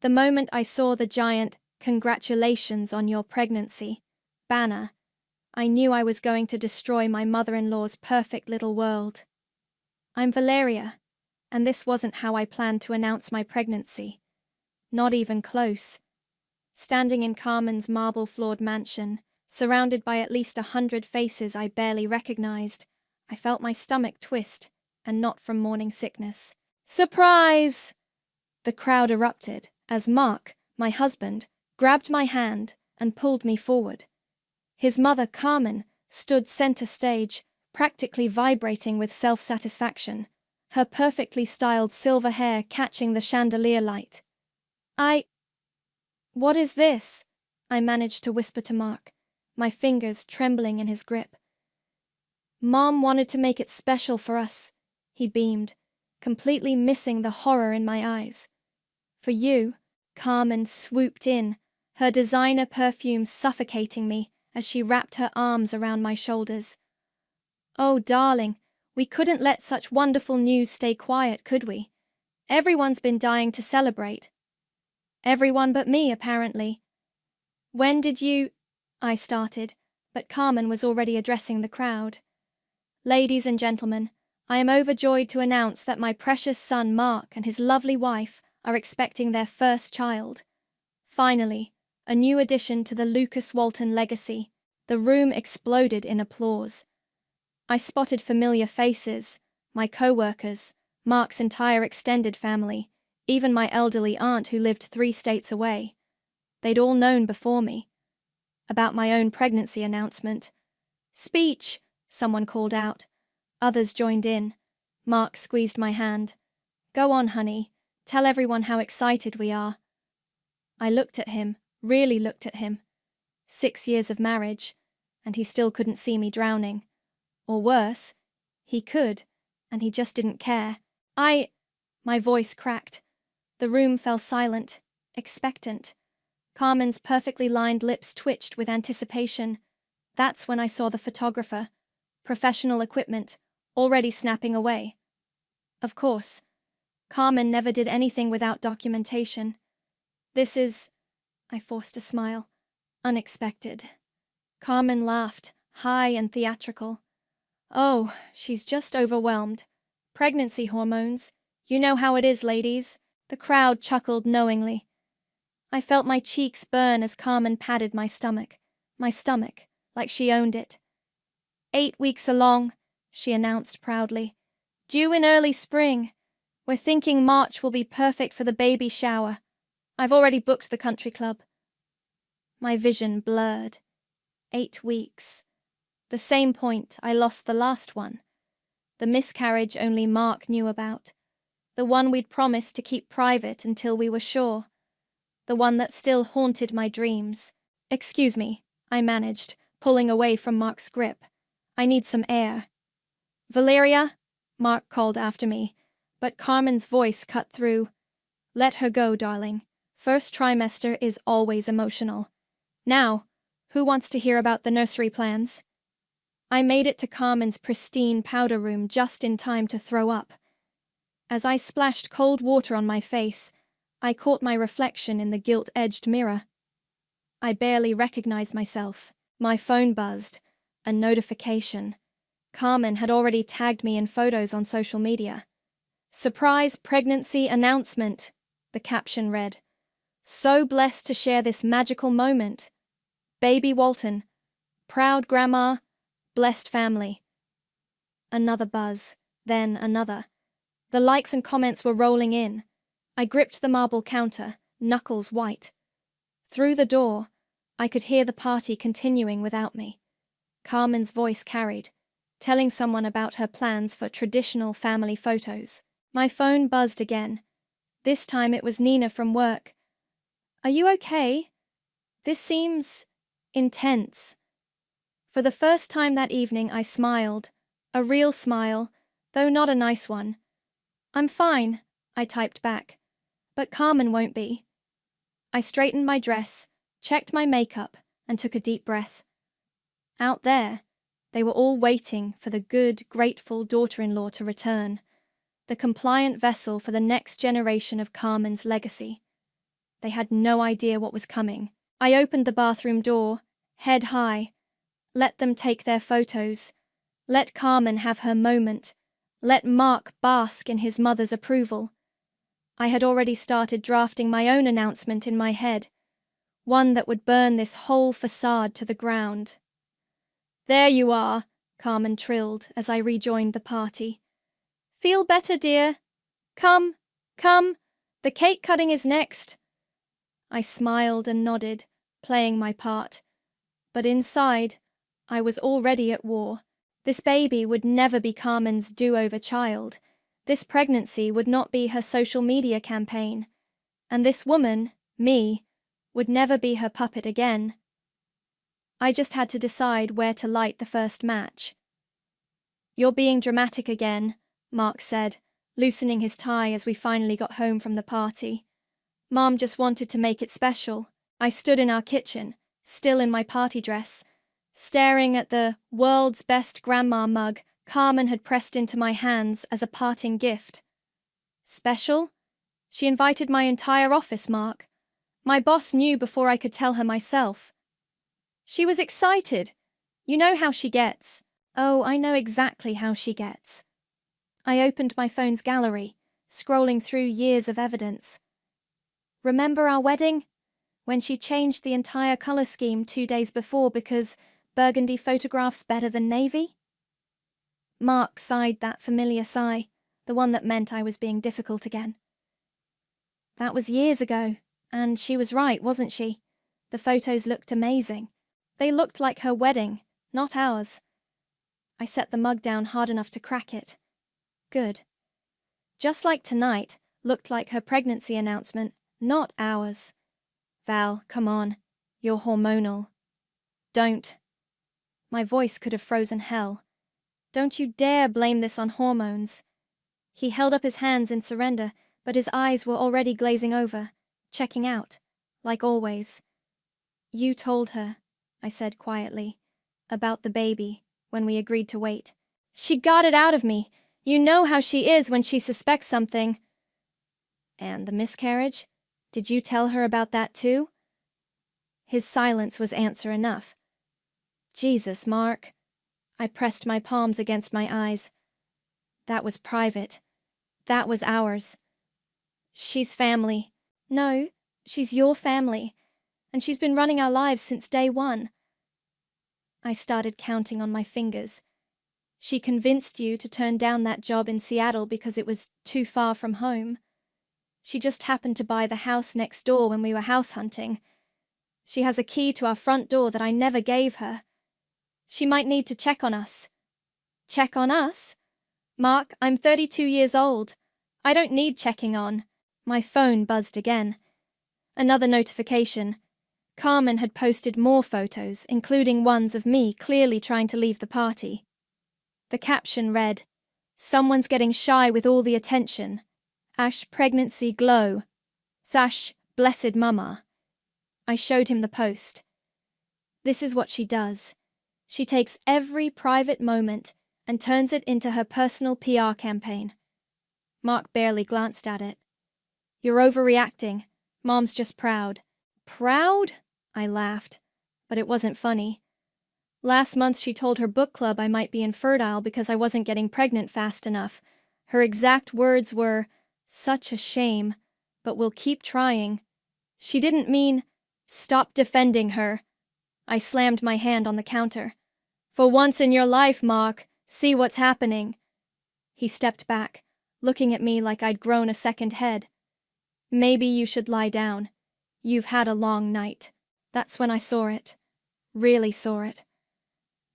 The moment I saw the giant "Congratulations on your pregnancy" banner, I knew I was going to destroy my mother-in-law's perfect little world. I'm Valeria, and this wasn't how I planned to announce my pregnancy. Not even close. Standing in Carmen's marble-floored mansion, surrounded by at least 100 faces I barely recognized, I felt my stomach twist, and not from morning sickness. Surprise! The crowd erupted as Mark, my husband, grabbed my hand and pulled me forward. His mother, Carmen, stood center stage, practically vibrating with self-satisfaction, her perfectly styled silver hair catching the chandelier light. What is this? I managed to whisper to Mark, my fingers trembling in his grip. Mom wanted to make it special for us, he beamed, completely missing the horror in my eyes. For you, Carmen swooped in, her designer perfume suffocating me as she wrapped her arms around my shoulders. Oh, darling, we couldn't let such wonderful news stay quiet, could we? Everyone's been dying to celebrate. Everyone but me, apparently. When did you... I started, but Carmen was already addressing the crowd. Ladies and gentlemen, I am overjoyed to announce that my precious son Mark and his lovely wife are expecting their first child. Finally, a new addition to the Lucas Walton legacy. The room exploded in applause. I spotted familiar faces, my co-workers, Mark's entire extended family, even my elderly aunt who lived 3 states away. They'd all known before me. About my own pregnancy announcement. Speech, someone called out. Others joined in. Mark squeezed my hand. Go on, honey. Tell everyone how excited we are. I looked at him, really looked at him. 6 years of marriage, and he still couldn't see me drowning. Or worse, he could, and he just didn't care. My voice cracked. The room fell silent, expectant. Carmen's perfectly lined lips twitched with anticipation. That's when I saw the photographer, professional equipment, already snapping away. Of course, Carmen never did anything without documentation. This is, I forced a smile, unexpected. Carmen laughed, high and theatrical. Oh, she's just overwhelmed. Pregnancy hormones. You know how it is, ladies. The crowd chuckled knowingly. I felt my cheeks burn as Carmen patted my stomach, like she owned it. 8 weeks along, she announced proudly. Due in early spring. We're thinking March will be perfect for the baby shower. I've already booked the country club. My vision blurred. 8 weeks. The same point I lost the last one. The miscarriage only Mark knew about. The one we'd promised to keep private until we were sure. The one that still haunted my dreams. Excuse me, I managed, pulling away from Mark's grip. I need some air. Valeria, Mark called after me, but Carmen's voice cut through. Let her go, darling. First trimester is always emotional. Now, who wants to hear about the nursery plans? I made it to Carmen's pristine powder room just in time to throw up. As I splashed cold water on my face, I caught my reflection in the gilt-edged mirror. I barely recognized myself. My phone buzzed. A notification. Carmen had already tagged me in photos on social media. Surprise pregnancy announcement, the caption read. So blessed to share this magical moment. Baby Walton. Proud grandma. Blessed family. Another buzz, then another. The likes and comments were rolling in. I gripped the marble counter, knuckles white. Through the door, I could hear the party continuing without me. Carmen's voice carried, telling someone about her plans for traditional family photos. My phone buzzed again. This time it was Nina from work. Are you okay? This seems intense. For the first time that evening I smiled, a real smile, though not a nice one. I'm fine, I typed back, but Carmen won't be. I straightened my dress, checked my makeup, and took a deep breath. Out there, they were all waiting for the good, grateful daughter-in-law to return, the compliant vessel for the next generation of Carmen's legacy. They had no idea what was coming. I opened the bathroom door, head high. Let them take their photos. Let Carmen have her moment. Let Mark bask in his mother's approval. I had already started drafting my own announcement in my head, one that would burn this whole facade to the ground. "There you are," Carmen trilled as I rejoined the party. "Feel better, dear? Come, come, the cake cutting is next." I smiled and nodded, playing my part. But inside, I was already at war. This baby would never be Carmen's do-over child. This pregnancy would not be her social media campaign. And this woman, me, would never be her puppet again. I just had to decide where to light the first match. "You're being dramatic again," Mark said, loosening his tie as we finally got home from the party. "Mom just wanted to make it special." I stood in our kitchen, still in my party dress, staring at the world's best grandma mug Carmen had pressed into my hands as a parting gift. Special? She invited my entire office, Mark. My boss knew before I could tell her myself. She was excited. You know how she gets. Oh, I know exactly how she gets. I opened my phone's gallery, scrolling through years of evidence. Remember our wedding? When she changed the entire color scheme 2 days before because burgundy photographs better than navy? Mark sighed that familiar sigh, the one that meant I was being difficult again. That was years ago, and she was right, wasn't she? The photos looked amazing. They looked like her wedding, not ours. I set the mug down hard enough to crack it. Good. Just like tonight, looked like her pregnancy announcement, not ours. Val, come on. You're hormonal. Don't. My voice could have frozen hell. Don't you dare blame this on hormones. He held up his hands in surrender, but his eyes were already glazing over, checking out, like always. "You told her," I said quietly, "about the baby, when we agreed to wait. She got it out of me. You know how she is when she suspects something." "And the miscarriage? Did you tell her about that too?" His silence was answer enough. "Jesus, Mark." I pressed my palms against my eyes. "That was private. That was ours. She's family." "No, she's your family. And she's been running our lives since day one." I started counting on my fingers. "She convinced you to turn down that job in Seattle because it was too far from home. She just happened to buy the house next door when we were house hunting. She has a key to our front door that I never gave her. She might need to check on us." "Check on us? Mark, I'm 32 years old. I don't need checking on." My phone buzzed again. Another notification. Carmen had posted more photos, including ones of me clearly trying to leave the party. The caption read, "Someone's getting shy with all the attention. Ash pregnancy glow. Sash blessed mama." I showed him the post. This is what she does. She takes every private moment and turns it into her personal PR campaign. Mark barely glanced at it. "You're overreacting. Mom's just proud." "Proud?" I laughed, but it wasn't funny. Last month she told her book club I might be infertile because I wasn't getting pregnant fast enough. Her exact words were, "Such a shame, but we'll keep trying." She didn't mean, "Stop defending her." I slammed my hand on the counter. "For once in your life, Mark, see what's happening." He stepped back, looking at me like I'd grown a second head. "Maybe you should lie down. You've had a long night." That's when I saw it. Really saw it.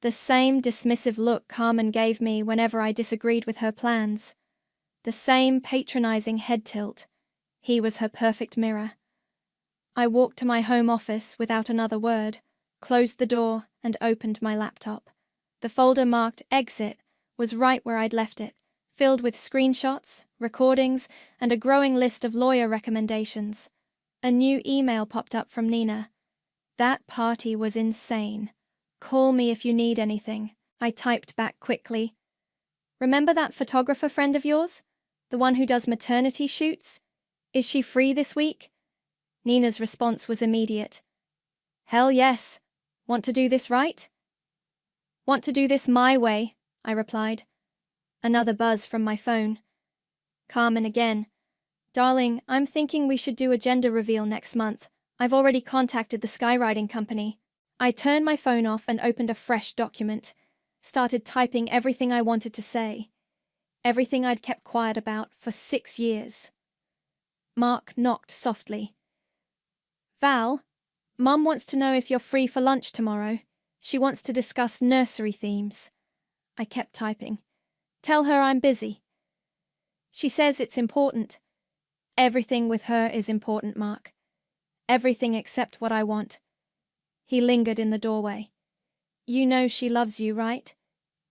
The same dismissive look Carmen gave me whenever I disagreed with her plans. The same patronizing head tilt. He was her perfect mirror. I walked to my home office without another word, closed the door, and opened my laptop. The folder marked Exit was right where I'd left it, filled with screenshots, recordings, and a growing list of lawyer recommendations. A new email popped up from Nina. "That party was insane. Call me if you need anything." I typed back quickly. "Remember that photographer friend of yours? The one who does maternity shoots? Is she free this week?" Nina's response was immediate. Hell yes. Want to do this right? Want to do this my way, I replied. Another buzz from my phone. Carmen again. Darling, I'm thinking we should do a gender reveal next month. I've already contacted the skywriting company. I turned my phone off and opened a fresh document. Started typing everything I wanted to say. Everything I'd kept quiet about for 6 years. Mark knocked softly. Val, Mum wants to know if you're free for lunch tomorrow. She wants to discuss nursery themes. I kept typing. Tell her I'm busy. She says it's important. Everything with her is important, Mark. Everything except what I want. He lingered in the doorway. You know she loves you, right?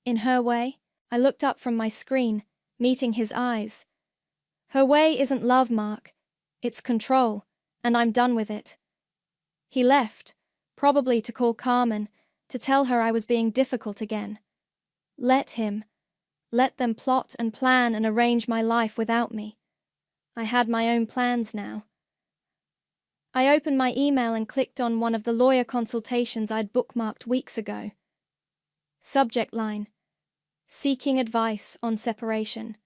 In her way. I looked up from my screen, meeting his eyes. Her way isn't love, Mark. It's control, and I'm done with it. He left, probably to call Carmen, to tell her I was being difficult again. Let him. Let them plot and plan and arrange my life without me. I had my own plans now. I opened my email and clicked on one of the lawyer consultations I'd bookmarked weeks ago. Subject line: Seeking advice on separation.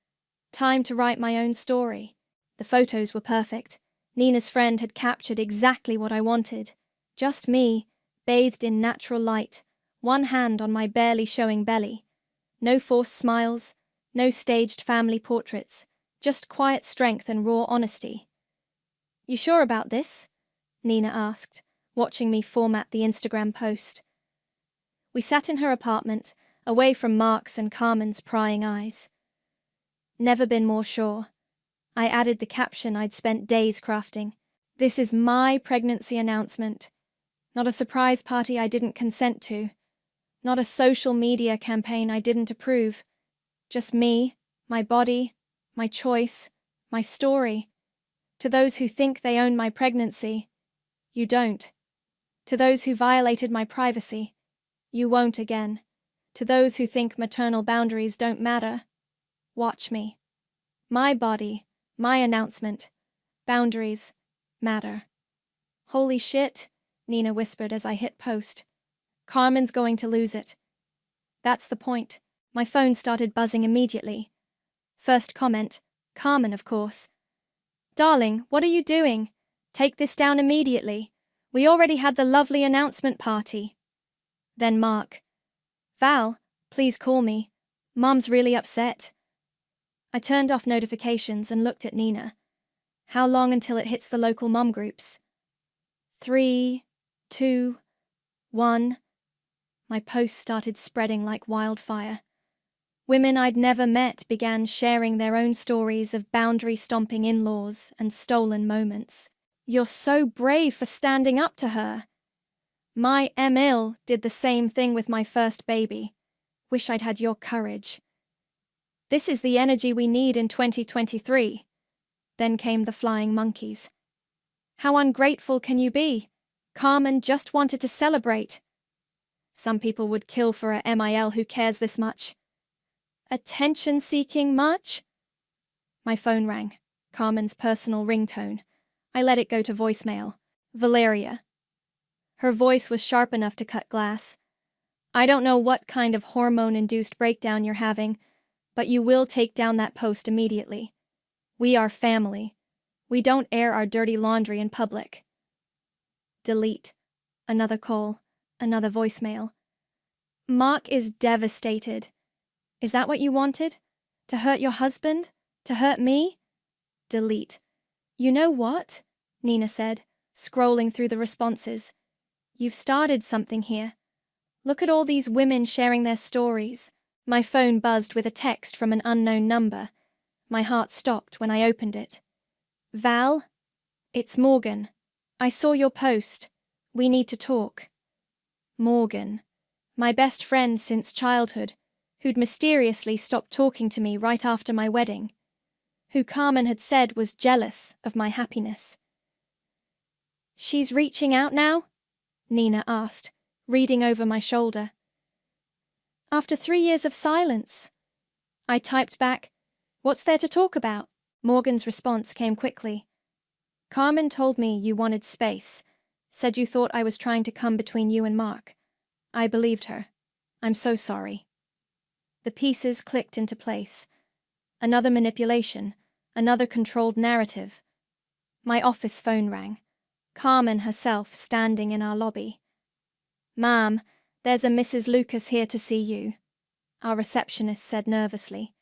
Time to write my own story. The photos were perfect. Nina's friend had captured exactly what I wanted. Just me, bathed in natural light, one hand on my barely showing belly. No forced smiles, no staged family portraits, just quiet strength and raw honesty. You sure about this? Nina asked, watching me format the Instagram post. We sat in her apartment, away from Mark's and Carmen's prying eyes. Never been more sure. I added the caption I'd spent days crafting. This is my pregnancy announcement. Not a surprise party I didn't consent to. Not a social media campaign I didn't approve. Just me, my body, my choice, my story. To those who think they own my pregnancy, you don't. To those who violated my privacy, you won't again. To those who think maternal boundaries don't matter, watch me. My body, my announcement. Boundaries matter. Holy shit, Nina whispered as I hit post. Carmen's going to lose it. That's the point. My phone started buzzing immediately. First comment, Carmen, of course. Darling, what are you doing? Take this down immediately. We already had the lovely announcement party. Then Mark. Val, please call me. Mom's really upset. I turned off notifications and looked at Nina. How long until it hits the local mom groups? 3, 2, 1. My posts started spreading like wildfire. Women I'd never met began sharing their own stories of boundary-stomping in-laws and stolen moments. You're so brave for standing up to her. My Emil did the same thing with my first baby. Wish I'd had your courage. This is the energy we need in 2023. Then came the flying monkeys. How ungrateful can you be? Carmen just wanted to celebrate. Some people would kill for a MIL who cares this much. Attention-seeking much? My phone rang. Carmen's personal ringtone. I let it go to voicemail. Valeria. Her voice was sharp enough to cut glass. I don't know what kind of hormone-induced breakdown you're having, but you will take down that post immediately. We are family. We don't air our dirty laundry in public. Delete. Another call. Another voicemail. Mark is devastated. Is that what you wanted? To hurt your husband? To hurt me? Delete. You know what? Nina said, scrolling through the responses. You've started something here. Look at all these women sharing their stories. My phone buzzed with a text from an unknown number. My heart stopped when I opened it. Val? It's Morgan. I saw your post. We need to talk. Morgan. My best friend since childhood, who'd mysteriously stopped talking to me right after my wedding. Who Carmen had said was jealous of my happiness. She's reaching out now? Nina asked, reading over my shoulder. After 3 years of silence. I typed back, what's there to talk about? Morgan's response came quickly. Carmen told me you wanted space, said you thought I was trying to come between you and Mark. I believed her. I'm so sorry. The pieces clicked into place. Another manipulation, another controlled narrative. My office phone rang. Carmen herself standing in our lobby. "Ma'am, there's a Mrs. Lucas here to see you," our receptionist said nervously.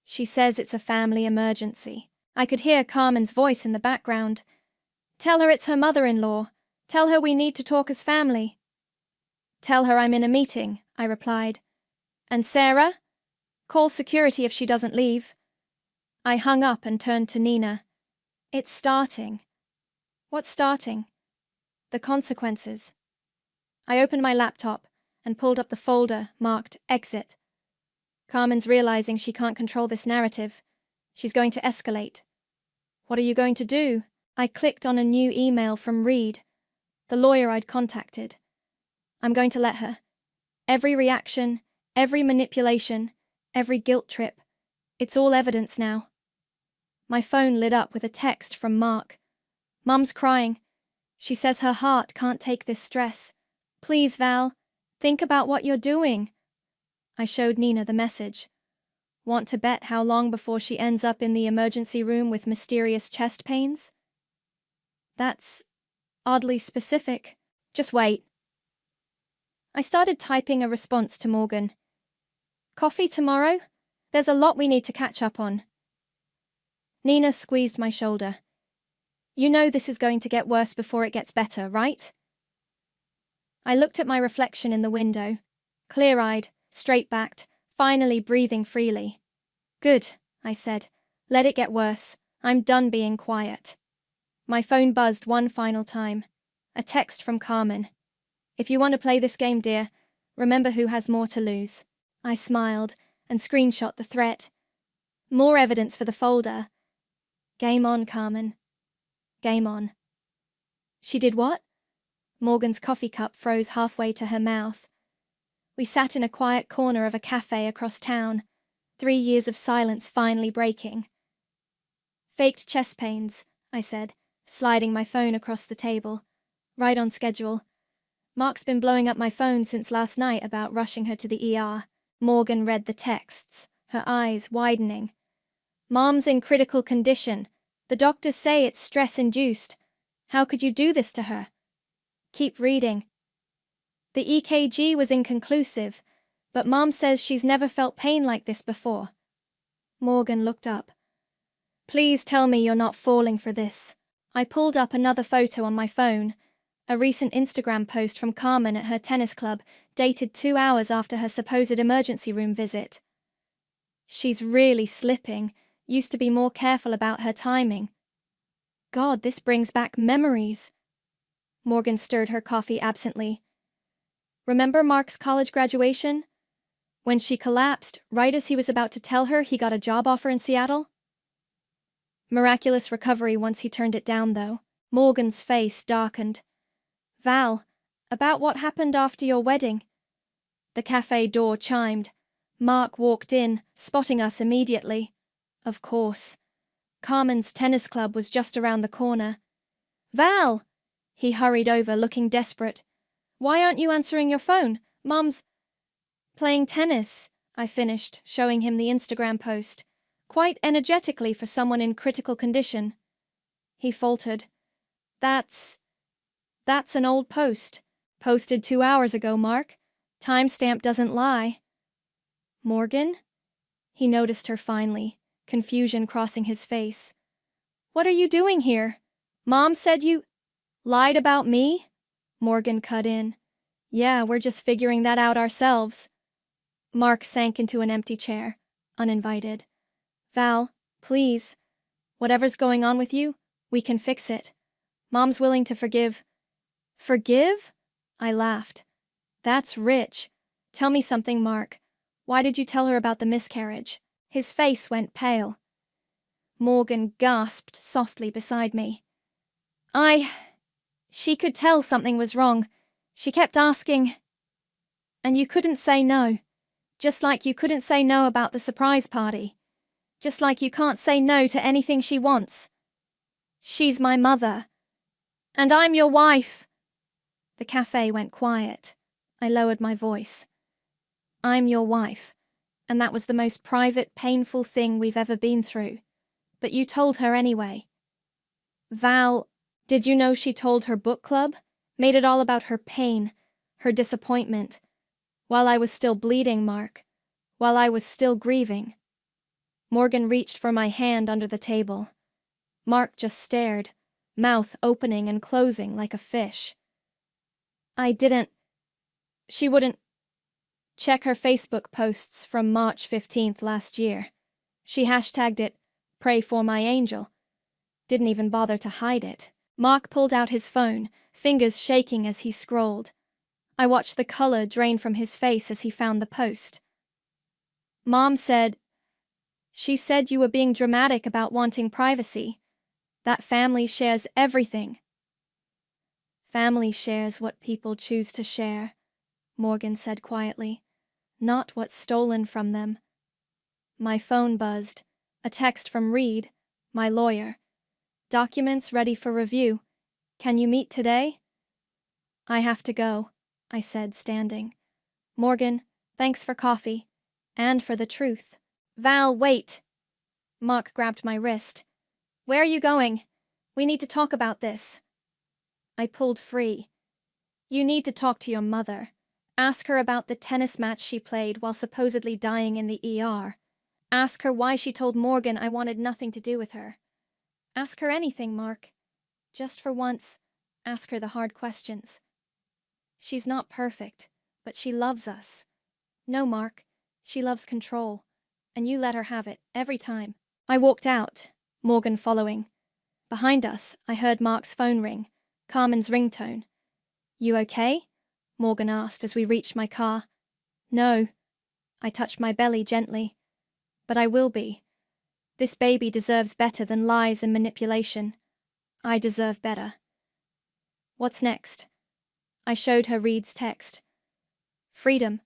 "She says it's a family emergency." I could hear Carmen's voice in the background. "Tell her it's her mother-in-law. Tell her we need to talk as family." "Tell her I'm in a meeting," I replied. "And Sarah? Call security if she doesn't leave." I hung up and turned to Nina. "It's starting." "What's starting?" "The consequences." I opened my laptop and pulled up the folder marked Exit. Carmen's realizing she can't control this narrative. She's going to escalate. What are you going to do? I clicked on a new email from Reed, the lawyer I'd contacted. I'm going to let her. Every reaction, every manipulation, every guilt trip. It's all evidence now. My phone lit up with a text from Mark. "Mum's crying. She says her heart can't take this stress. Please, Val, think about what you're doing." I showed Nina the message. "Want to bet how long before she ends up in the emergency room with mysterious chest pains?" "That's oddly specific." "Just wait." I started typing a response to Morgan. "Coffee tomorrow? There's a lot we need to catch up on." Nina squeezed my shoulder. "You know this is going to get worse before it gets better, right?" I looked at my reflection in the window, clear-eyed, straight-backed, finally breathing freely. "Good," I said. "Let it get worse. I'm done being quiet." My phone buzzed one final time. A text from Carmen. "If you want to play this game, dear, remember who has more to lose." I smiled and screenshot the threat. More evidence for the folder. Game on, Carmen. Game on. She did what? Morgan's coffee cup froze halfway to her mouth. We sat in a quiet corner of a cafe across town, 3 years of silence finally breaking. "Faked chest pains," I said, sliding my phone across the table. "Right on schedule. Mark's been blowing up my phone since last night about rushing her to the ER. Morgan read the texts, her eyes widening. "Mom's in critical condition. The doctors say it's stress-induced. How could you do this to her?" Keep reading. "The EKG was inconclusive, but Mom says she's never felt pain like this before." Morgan looked up. "Please tell me you're not falling for this." I pulled up another photo on my phone, a recent Instagram post from Carmen at her tennis club, dated 2 hours after her supposed emergency room visit. "She's really slipping. Used to be more careful about her timing." God, this brings back memories. Morgan stirred her coffee absently. "Remember Mark's college graduation? When she collapsed, right as he was about to tell her he got a job offer in Seattle?" Miraculous recovery once he turned it down, though. Morgan's face darkened. "Val, about what happened after your wedding?" The cafe door chimed. Mark walked in, spotting us immediately. Of course. Carmen's tennis club was just around the corner. "Val!" He hurried over, looking desperate. "Why aren't you answering your phone? Mom's..." "Playing tennis," I finished, showing him the Instagram post. Quite energetically for someone in critical condition. He faltered. That's an old post. Posted 2 hours ago, Mark. Timestamp doesn't lie." "Morgan?" He noticed her finally, confusion crossing his face. "What are you doing here? Mom said you..." "Lied about me?" Morgan cut in. "Yeah, we're just figuring that out ourselves." Mark sank into an empty chair, uninvited. "Val, please. Whatever's going on with you, we can fix it. Mom's willing to forgive." "Forgive?" I laughed. "That's rich. Tell me something, Mark. Why did you tell her about the miscarriage?" His face went pale. Morgan gasped softly beside me. She could tell something was wrong. She kept asking. And you couldn't say no. Just like you couldn't say no about the surprise party. Just like you can't say no to anything she wants." She's my mother. And I'm your wife. The cafe went quiet. I lowered my voice. I'm your wife, and that was the most private, painful thing we've ever been through. But you told her anyway. Val, did you know she told her book club? Made it all about her pain, her disappointment. While I was still bleeding, Mark. While I was still grieving. Morgan reached for my hand under the table. Mark just stared, mouth opening and closing like a fish. She wouldn't check her Facebook posts from March 15th last year. She hashtagged it, "Pray for my angel." Didn't even bother to hide it. Mark pulled out his phone, fingers shaking as he scrolled. I watched the color drain from his face as he found the post. She said you were being dramatic about wanting privacy. That family shares everything. Family shares what people choose to share, Morgan said quietly, not what's stolen from them. My phone buzzed. A text from Reed, my lawyer. Documents ready for review. Can you meet today? I have to go, I said, standing. Morgan, thanks for coffee. And for the truth. Val, wait. Mark grabbed my wrist. Where are you going? We need to talk about this. I pulled free. You need to talk to your mother. Ask her about the tennis match she played while supposedly dying in the ER. Ask her why she told Morgan I wanted nothing to do with her. Ask her anything, Mark. Just for once, ask her the hard questions. She's not perfect, but she loves us. No, Mark, she loves control, and you let her have it, every time. I walked out, Morgan following. Behind us, I heard Mark's phone ring, Carmen's ringtone. You okay? Morgan asked as we reached my car. No. I touched my belly gently. But I will be. This baby deserves better than lies and manipulation. I deserve better. What's next? I showed her Reed's text. Freedom.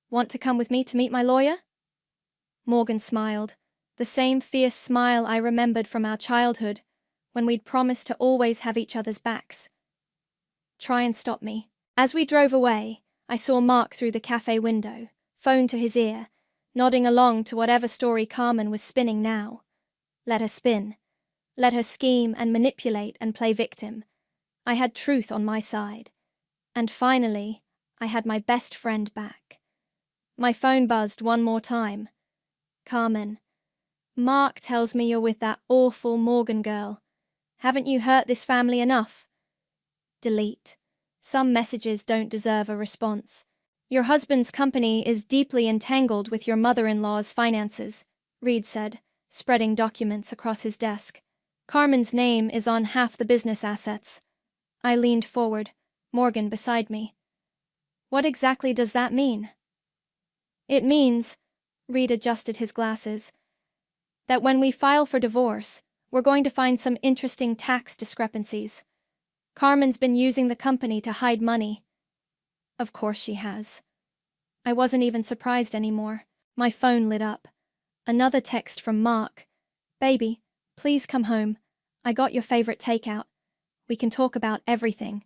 Want to come with me to meet my lawyer? Morgan smiled, the same fierce smile I remembered from our childhood, when we'd promised to always have each other's backs. Try and stop me. As we drove away, I saw Mark through the cafe window, phone to his ear, nodding along to whatever story Carmen was spinning now. Let her spin. Let her scheme and manipulate and play victim. I had truth on my side. And finally, I had my best friend back. My phone buzzed one more time. Carmen. Mark tells me you're with that awful Morgan girl. Haven't you hurt this family enough? Delete. Some messages don't deserve a response. Your husband's company is deeply entangled with your mother-in-law's finances, Reed said, spreading documents across his desk. Carmen's name is on half the business assets. I leaned forward, Morgan beside me. What exactly does that mean? It means, Reed adjusted his glasses, that when we file for divorce, we're going to find some interesting tax discrepancies. Carmen's been using the company to hide money. Of course she has. I wasn't even surprised anymore. My phone lit up. Another text from Mark. Baby, please come home. I got your favorite takeout. We can talk about everything.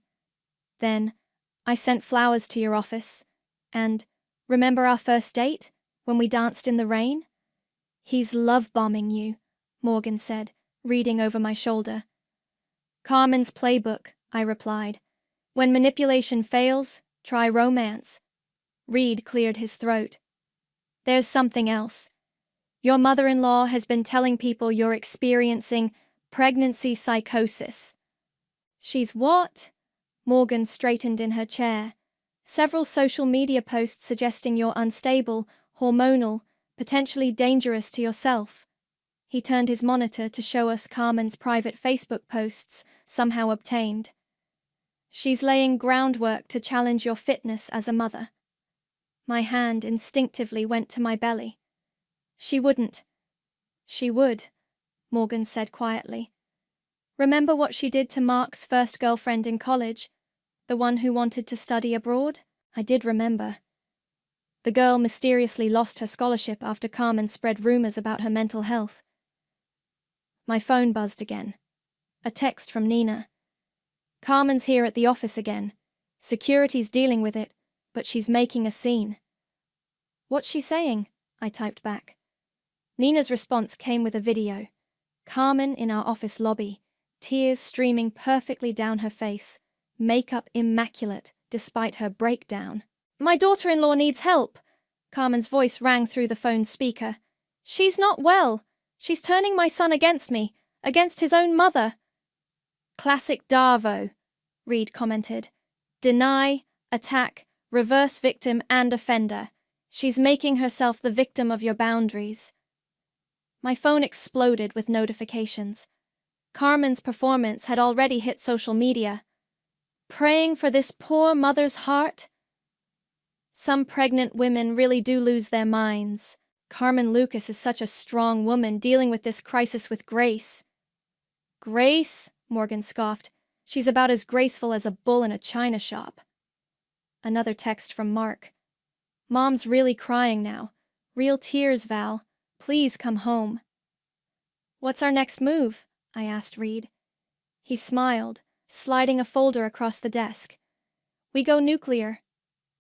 Then, I sent flowers to your office. And, remember our first date, when we danced in the rain? He's love-bombing you, Morgan said, reading over my shoulder. Carmen's playbook, I replied. When manipulation fails, try romance. Reed cleared his throat. There's something else. Your mother-in-law has been telling people you're experiencing pregnancy psychosis. She's what? Morgan straightened in her chair. Several social media posts suggesting you're unstable, hormonal, potentially dangerous to yourself. He turned his monitor to show us Carmen's private Facebook posts, somehow obtained. She's laying groundwork to challenge your fitness as a mother. My hand instinctively went to my belly. She wouldn't. She would, Morgan said quietly. Remember what she did to Mark's first girlfriend in college? The one who wanted to study abroad? I did remember. The girl mysteriously lost her scholarship after Carmen spread rumors about her mental health. My phone buzzed again. A text from Nina. Carmen's here at the office again. Security's dealing with it, but she's making a scene. What's she saying? I typed back. Nina's response came with a video. Carmen in our office lobby, tears streaming perfectly down her face, makeup immaculate despite her breakdown. My daughter-in-law needs help. Carmen's voice rang through the phone's speaker. She's not well. She's turning my son against me, against his own mother. Classic Darvo, Reed commented. Deny, attack, reverse victim and offender. She's making herself the victim of your boundaries. My phone exploded with notifications. Carmen's performance had already hit social media. Praying for this poor mother's heart? Some pregnant women really do lose their minds. Carmen Lucas is such a strong woman dealing with this crisis with grace. Grace? Morgan scoffed. She's about as graceful as a bull in a china shop. Another text from Mark. Mom's really crying now. Real tears, Val. Please come home. What's our next move? I asked Reed. He smiled, sliding a folder across the desk. We go nuclear.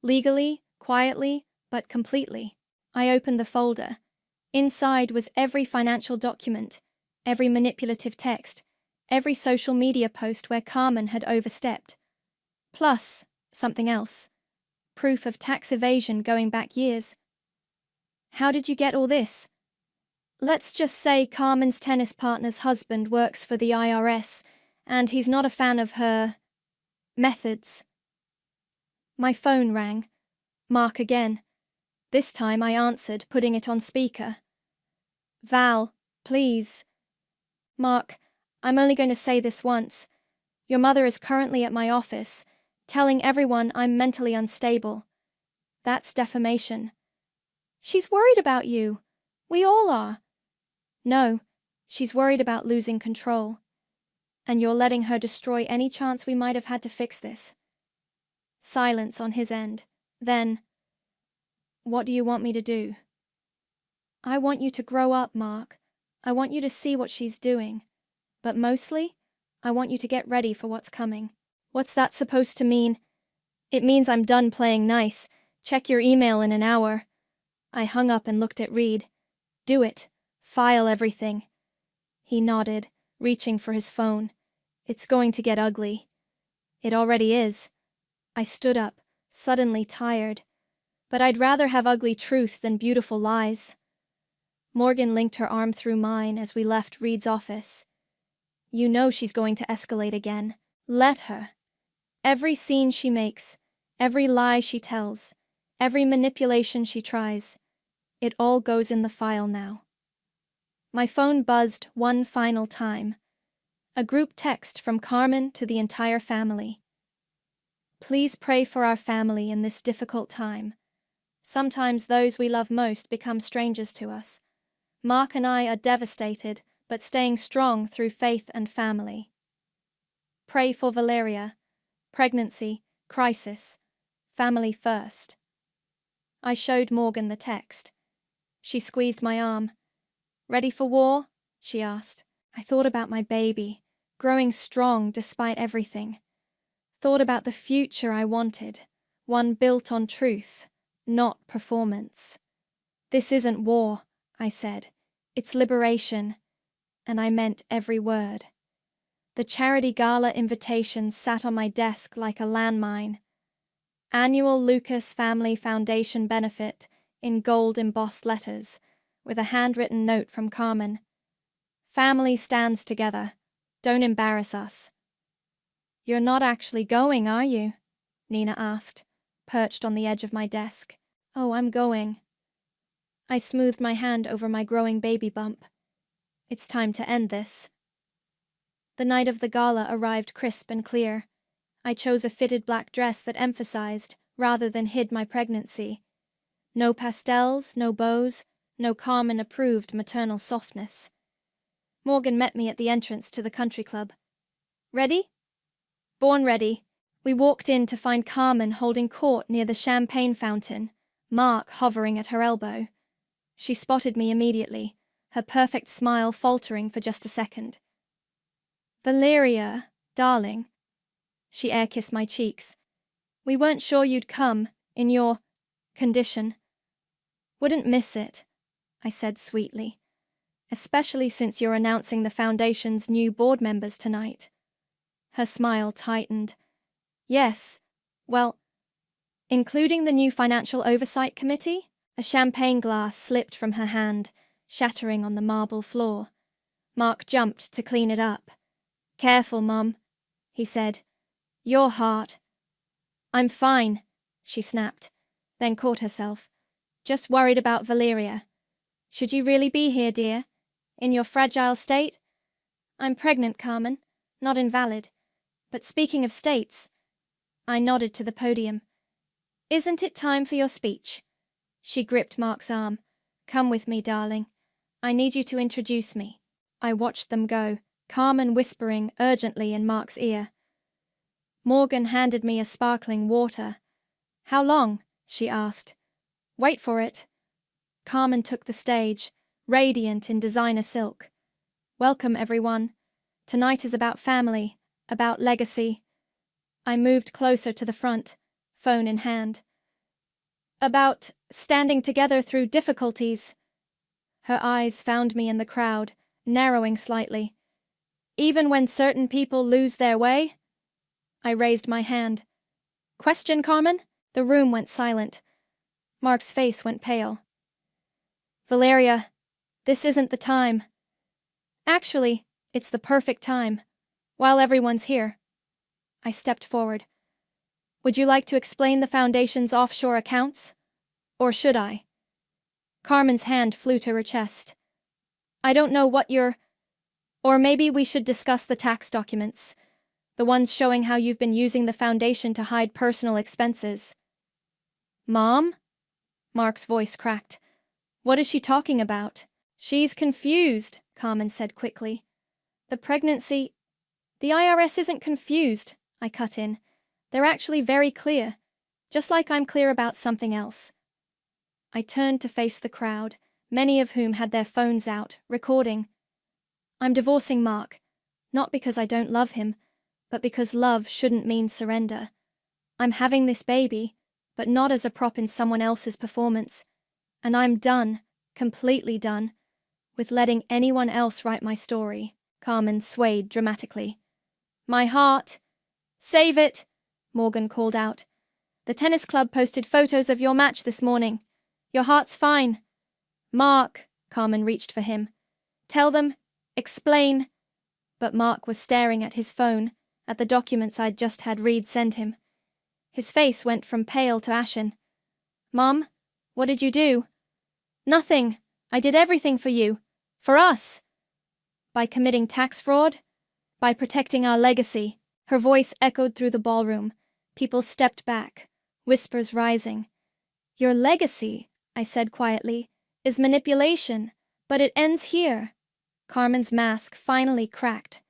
Legally, quietly, but completely. I opened the folder. Inside was every financial document, every manipulative text, every social media post where Carmen had overstepped. Plus, something else. Proof of tax evasion going back years. How did you get all this? Let's just say Carmen's tennis partner's husband works for the IRS, and he's not a fan of her methods. My phone rang. Mark again. This time I answered, putting it on speaker. Val, please. Mark, I'm only going to say this once. Your mother is currently at my office, telling everyone I'm mentally unstable. That's defamation. She's worried about you. We all are. No, she's worried about losing control. And you're letting her destroy any chance we might have had to fix this. Silence on his end. Then, what do you want me to do? I want you to grow up, Mark. I want you to see what she's doing. But mostly, I want you to get ready for what's coming. What's that supposed to mean? It means I'm done playing nice. Check your email in an hour. I hung up and looked at Reed. Do it. File everything. He nodded, reaching for his phone. It's going to get ugly. It already is. I stood up, suddenly tired. But I'd rather have ugly truth than beautiful lies. Morgan linked her arm through mine as we left Reed's office. You know she's going to escalate again. Let her. Every scene she makes, every lie she tells, every manipulation she tries, it all goes in the file now. My phone buzzed one final time. A group text from Carmen to the entire family. Please pray for our family in this difficult time. Sometimes those we love most become strangers to us. Mark and I are devastated, but staying strong through faith and family. Pray for Valeria. Pregnancy, crisis, family first. I showed Morgan the text. She squeezed my arm. Ready for war? She asked. I thought about my baby, growing strong despite everything. Thought about the future I wanted, one built on truth, not performance. This isn't war, I said. It's liberation. And I meant every word. The charity gala invitation sat on my desk like a landmine. Annual Lucas Family Foundation benefit in gold embossed letters, with a handwritten note from Carmen. Family stands together. Don't embarrass us. You're not actually going, are you? Nina asked, perched on the edge of my desk. Oh, I'm going. I smoothed my hand over my growing baby bump. It's time to end this. The night of the gala arrived crisp and clear. I chose a fitted black dress that emphasized, rather than hid, my pregnancy. No pastels, no bows, no Carmen-approved maternal softness. Morgan met me at the entrance to the country club. Ready? Born ready. We walked in to find Carmen holding court near the champagne fountain, Mark hovering at her elbow. She spotted me immediately, her perfect smile faltering for just a second. Valeria, darling. She air-kissed my cheeks. We weren't sure you'd come, in your condition. Wouldn't miss it, I said sweetly. Especially since you're announcing the Foundation's new board members tonight. Her smile tightened. Yes, well, including the new Financial Oversight Committee? A champagne glass slipped from her hand, shattering on the marble floor. Mark jumped to clean it up. Careful, Mum, he said. Your heart. I'm fine, she snapped, then caught herself. Just worried about Valeria. Should you really be here, dear? In your fragile state? I'm pregnant, Carmen, not invalid. But speaking of states, I nodded to the podium. Isn't it time for your speech? She gripped Mark's arm. Come with me, darling. I need you to introduce me. I watched them go, Carmen whispering urgently in Mark's ear. Morgan handed me a sparkling water. How long? She asked. Wait for it. Carmen took the stage, radiant in designer silk. Welcome, everyone. Tonight is about family, about legacy. I moved closer to the front, phone in hand. About standing together through difficulties. Her eyes found me in the crowd, narrowing slightly. Even when certain people lose their way? I raised my hand. Question, Carmen? The room went silent. Mark's face went pale. Valeria, this isn't the time. Actually, it's the perfect time, while everyone's here. I stepped forward. Would you like to explain the Foundation's offshore accounts? Or should I? Carmen's hand flew to her chest. I don't know what you're... Or maybe we should discuss the tax documents, the ones showing how you've been using the Foundation to hide personal expenses. Mom? Mark's voice cracked. What is she talking about? She's confused, Carmen said quickly. The pregnancy... The IRS isn't confused, I cut in. They're actually very clear, just like I'm clear about something else. I turned to face the crowd, many of whom had their phones out, recording. I'm divorcing Mark, not because I don't love him, but because love shouldn't mean surrender. I'm having this baby, but not as a prop in someone else's performance. And I'm done, completely done, with letting anyone else write my story. Carmen swayed dramatically. My heart. Save it, Morgan called out. The tennis club posted photos of your match this morning. Your heart's fine. Mark, Carmen reached for him. Tell them, explain. But Mark was staring at his phone, at the documents I'd just had Reed send him. His face went from pale to ashen. Mom, what did you do? Nothing. I did everything for you. For us. By committing tax fraud? By protecting our legacy. Her voice echoed through the ballroom. People stepped back, whispers rising. Your legacy, I said quietly, is manipulation, but it ends here. Carmen's mask finally cracked.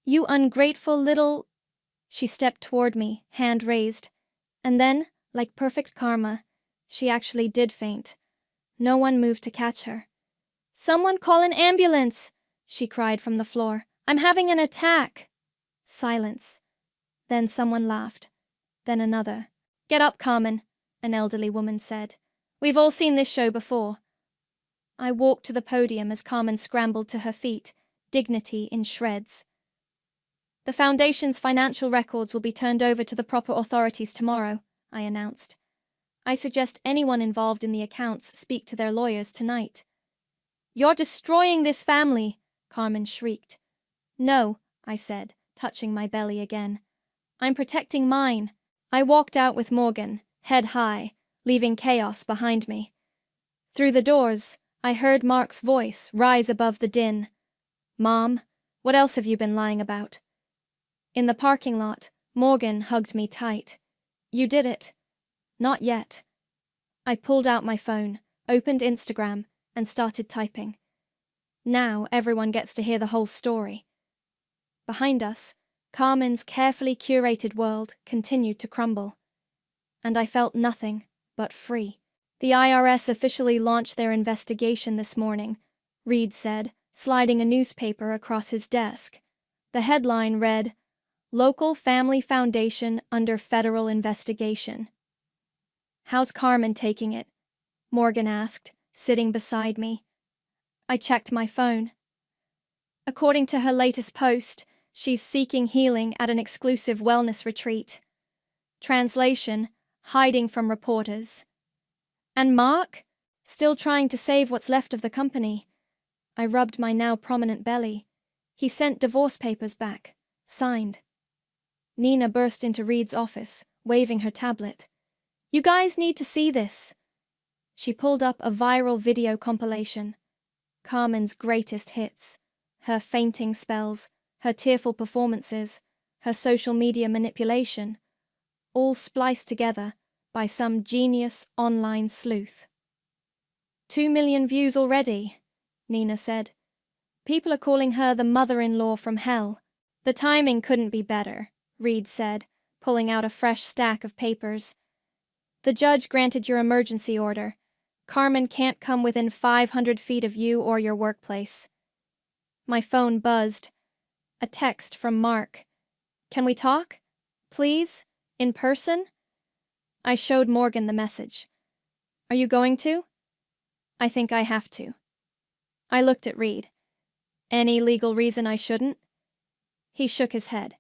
You ungrateful little... She stepped toward me, hand raised. And then, like perfect karma, she actually did faint. No one moved to catch her. Someone call an ambulance, she cried from the floor. I'm having an attack. Silence. Then someone laughed. Then another. Get up, Carmen, an elderly woman said. We've all seen this show before. I walked to the podium as Carmen scrambled to her feet, dignity in shreds. The Foundation's financial records will be turned over to the proper authorities tomorrow, I announced. I suggest anyone involved in the accounts speak to their lawyers tonight. You're destroying this family, Carmen shrieked. No, I said, touching my belly again. I'm protecting mine. I walked out with Morgan, head high, leaving chaos behind me. Through the doors, I heard Mark's voice rise above the din. Mom, what else have you been lying about? In the parking lot, Morgan hugged me tight. You did it. Not yet. I pulled out my phone, opened Instagram, and started typing. Now everyone gets to hear the whole story. Behind us, Carmen's carefully curated world continued to crumble. And I felt nothing but free. The IRS officially launched their investigation this morning, Reed said, sliding a newspaper across his desk. The headline read, "Local Family Foundation under federal investigation." "How's Carmen taking it?" Morgan asked, sitting beside me. I checked my phone. According to her latest post, she's seeking healing at an exclusive wellness retreat. Translation, hiding from reporters. And Mark? Still trying to save what's left of the company. I rubbed my now prominent belly. He sent divorce papers back, signed. Nina burst into Reed's office, waving her tablet. "You guys need to see this." She pulled up a viral video compilation. Carmen's greatest hits. Her fainting spells, her tearful performances, her social media manipulation. All spliced together by some genius online sleuth. 2 million views already, Nina said. People are calling her the mother-in-law from hell. The timing couldn't be better, Reed said, pulling out a fresh stack of papers. The judge granted your emergency order. Carmen can't come within 500 feet of you or your workplace. My phone buzzed. A text from Mark. "Can we talk? Please? In person?" I showed Morgan the message. "Are you going to?" "I think I have to." I looked at Reed. "Any legal reason I shouldn't?" He shook his head.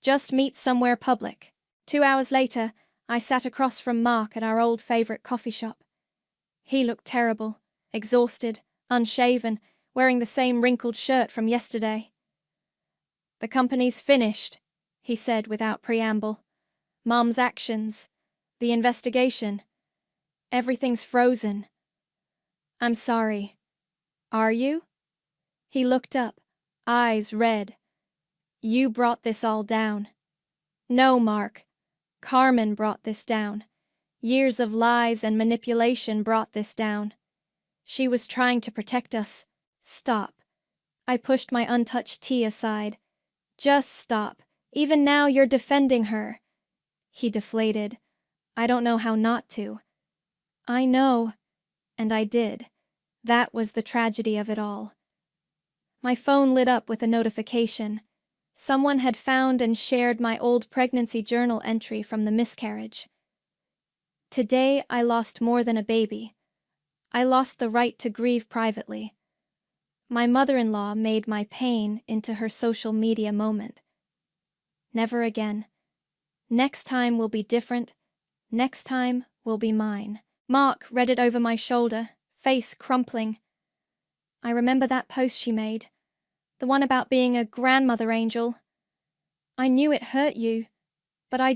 "Just meet somewhere public." 2 hours later, I sat across from Mark at our old favorite coffee shop. He looked terrible, exhausted, unshaven, wearing the same wrinkled shirt from yesterday. "The company's finished," he said without preamble. "Mom's actions, the investigation, everything's frozen." "I'm sorry." "Are you?" He looked up, eyes red. "You brought this all down." "No, Mark. Carmen brought this down. Years of lies and manipulation brought this down. She was trying to protect us." "Stop." I pushed my untouched tea aside. "Just stop. Even now you're defending her." He deflated. "I don't know how not to." "I know." And I did. That was the tragedy of it all. My phone lit up with a notification. Someone had found and shared my old pregnancy journal entry from the miscarriage. "Today I lost more than a baby. I lost the right to grieve privately. My mother-in-law made my pain into her social media moment. Never again. Next time will be different. Next time will be mine." Mark read it over my shoulder, face crumpling. "I remember that post she made. The one about being a grandmother angel. I knew it hurt you, but I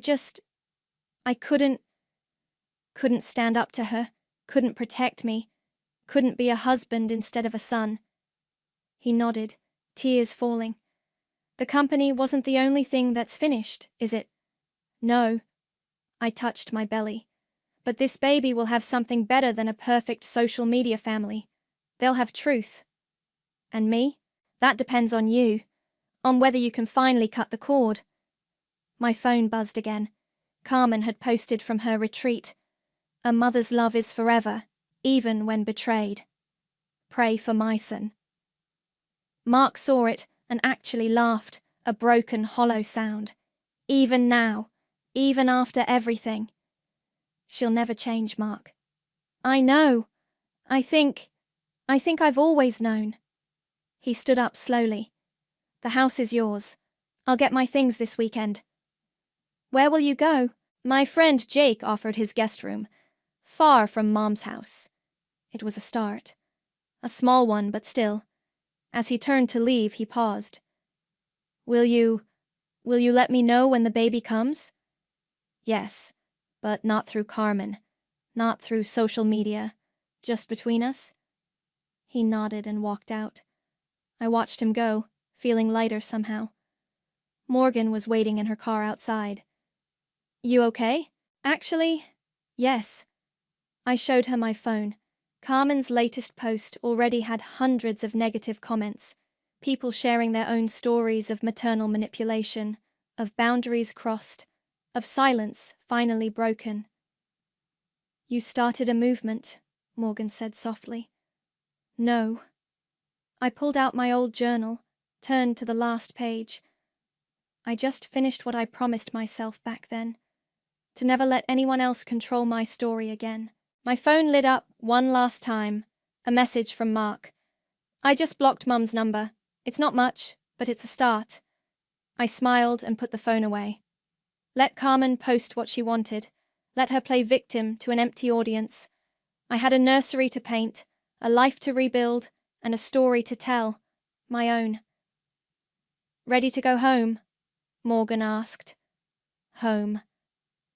couldn't stand up to her, couldn't protect me, couldn't be a husband instead of a son." He nodded, tears falling. "The company wasn't the only thing that's finished, is it?" "No." I touched my belly. "But this baby will have something better than a perfect social media family. They'll have truth." "And me? That depends on you. On whether you can finally cut the cord." My phone buzzed again. Carmen had posted from her retreat. "A mother's love is forever, even when betrayed. Pray for my son." Mark saw it and actually laughed, a broken, hollow sound. "Even now, even after everything." "She'll never change, Mark." "I know. I think I've always known." He stood up slowly. "The house is yours. I'll get my things this weekend." "Where will you go?" "My friend Jake offered his guest room, far from Mom's house." It was a start. A small one, but still. As he turned to leave, he paused. Will you let me know when the baby comes?" "Yes, but not through Carmen. Not through social media. Just between us?" He nodded and walked out. I watched him go, feeling lighter somehow. Morgan was waiting in her car outside. "You okay?" "Actually, yes." I showed her my phone. Carmen's latest post already had hundreds of negative comments, people sharing their own stories of maternal manipulation, of boundaries crossed, of silence finally broken. "You started a movement," Morgan said softly. "No." I pulled out my old journal, turned to the last page. I just finished what I promised myself back then, to never let anyone else control my story again. My phone lit up one last time, a message from Mark. I just blocked Mum's number. It's not much, but it's a start. I smiled and put the phone away. Let Carmen post what she wanted. Let her play victim to an empty audience. I had a nursery to paint, a life to rebuild, and a story to tell, my own. Ready to go home? Morgan asked. Home.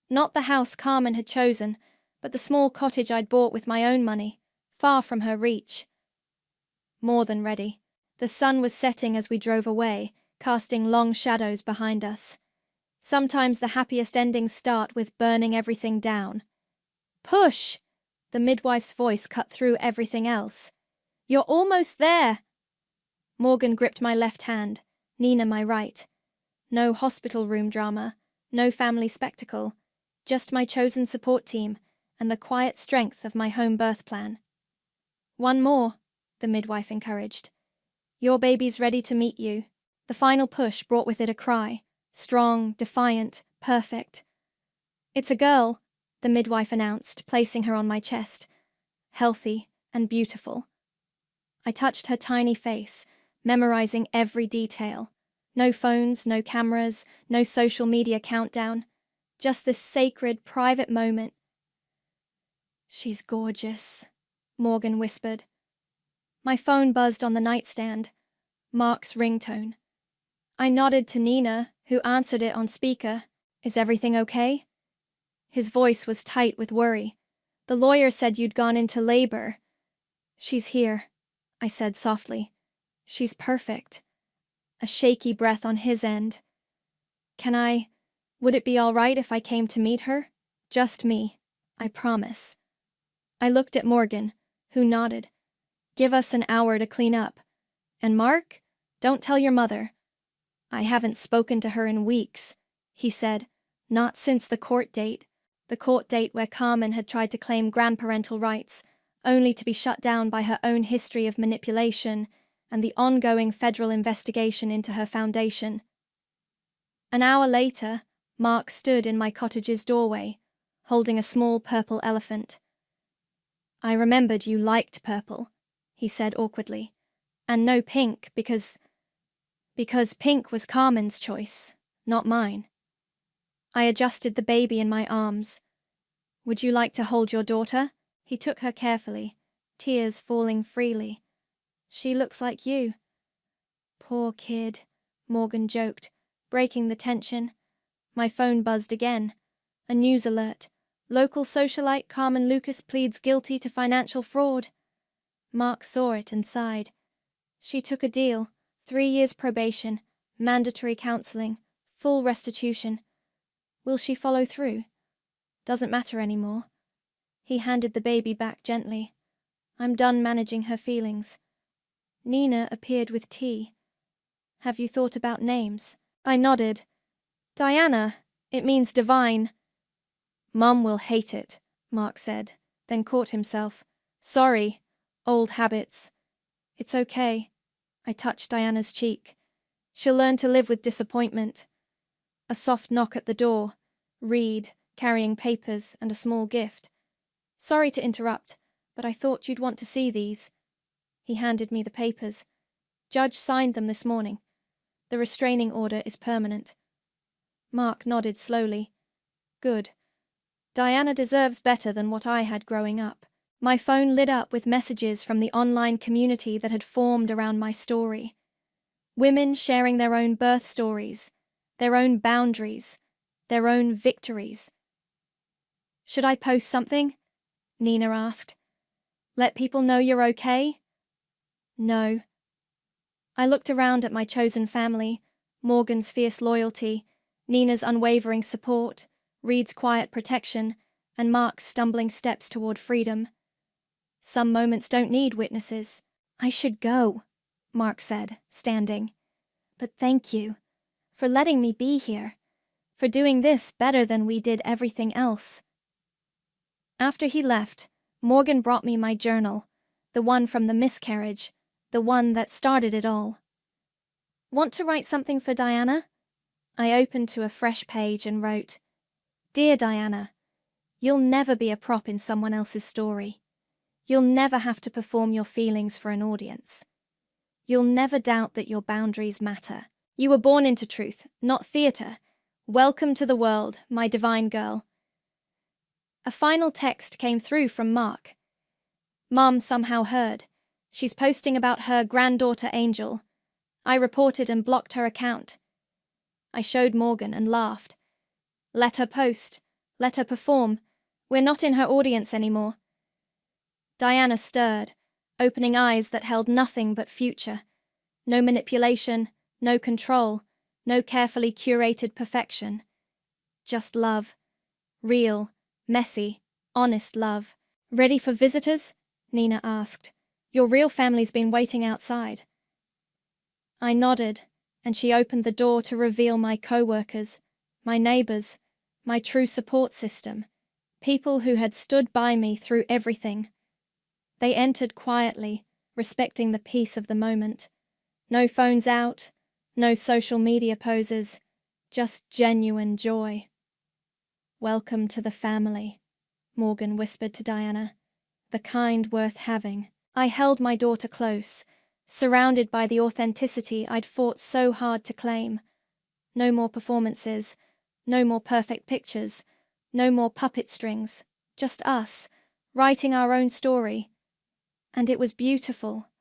Not the house Carmen had chosen, but the small cottage I'd bought with my own money, far from her reach. More than ready. The sun was setting as we drove away, casting long shadows behind us. Sometimes the happiest endings start with burning everything down. Push! The midwife's voice cut through everything else. You're almost there! Morgan gripped my left hand, Nina my right. No hospital room drama, no family spectacle, just my chosen support team and the quiet strength of my home birth plan. One more, the midwife encouraged. Your baby's ready to meet you. The final push brought with it a cry, strong, defiant, perfect. It's a girl, the midwife announced, placing her on my chest, healthy and beautiful. I touched her tiny face, memorizing every detail. No phones, no cameras, no social media countdown. Just this sacred, private moment. She's gorgeous, Morgan whispered. My phone buzzed on the nightstand. Mark's ringtone. I nodded to Nina, who answered it on speaker. Is everything okay? His voice was tight with worry. The lawyer said you'd gone into labor. She's here, I said softly. She's perfect. A shaky breath on his end. Would it be all right if I came to meet her? Just me, I promise. I looked at Morgan, who nodded. Give us an hour to clean up. And Mark, don't tell your mother. I haven't spoken to her in weeks, he said, not since the court date where Carmen had tried to claim grandparental rights, only to be shut down by her own history of manipulation and the ongoing federal investigation into her foundation. An hour later, Mark stood in my cottage's doorway, holding a small purple elephant. I remembered you liked purple, he said awkwardly, and no pink because pink was Carmen's choice, not mine. I adjusted the baby in my arms. Would you like to hold your daughter? He took her carefully, tears falling freely. She looks like you. Poor kid, Morgan joked, breaking the tension. My phone buzzed again. A news alert. Local socialite Carmen Lucas pleads guilty to financial fraud. Mark saw it and sighed. She took a deal, 3 years probation, mandatory counseling, full restitution. Will she follow through? Doesn't matter anymore. He handed the baby back gently. I'm done managing her feelings. Nina appeared with tea. Have you thought about names? I nodded. Diana, it means divine. Mum will hate it, Mark said, then caught himself. Sorry, old habits. It's okay. I touched Diana's cheek. She'll learn to live with disappointment. A soft knock at the door. Reed, carrying papers and a small gift. Sorry to interrupt, but I thought you'd want to see these. He handed me the papers. Judge signed them this morning. The restraining order is permanent. Mark nodded slowly. Good. Diana deserves better than what I had growing up. My phone lit up with messages from the online community that had formed around my story. Women sharing their own birth stories, their own boundaries, their own victories. Should I post something? Nina asked. Let people know you're okay? No. I looked around at my chosen family, Morgan's fierce loyalty, Nina's unwavering support, Reed's quiet protection, and Mark's stumbling steps toward freedom. Some moments don't need witnesses. I should go, Mark said, standing. But thank you for letting me be here, for doing this better than we did everything else. After he left, Morgan brought me my journal, the one from the miscarriage, the one that started it all. Want to write something for Diana? I opened to a fresh page and wrote, Dear Diana, you'll never be a prop in someone else's story. You'll never have to perform your feelings for an audience. You'll never doubt that your boundaries matter. You were born into truth, not theatre. Welcome to the world, my divine girl. A final text came through from Mark. Mom somehow heard. She's posting about her granddaughter Angel. I reported and blocked her account. I showed Morgan and laughed. Let her post. Let her perform. We're not in her audience anymore. Diana stirred, opening eyes that held nothing but future. No manipulation, no control, no carefully curated perfection. Just love. Real, messy, honest love. Ready for visitors? Nina asked. Your real family's been waiting outside. I nodded, and she opened the door to reveal my co-workers, my neighbors, my true support system, people who had stood by me through everything. They entered quietly, respecting the peace of the moment. No phones out, no social media poses, just genuine joy. Welcome to the family, Morgan whispered to Diana. The kind worth having. I held my daughter close, surrounded by the authenticity I'd fought so hard to claim. No more performances, no more perfect pictures, no more puppet strings, just us, writing our own story. And it was beautiful.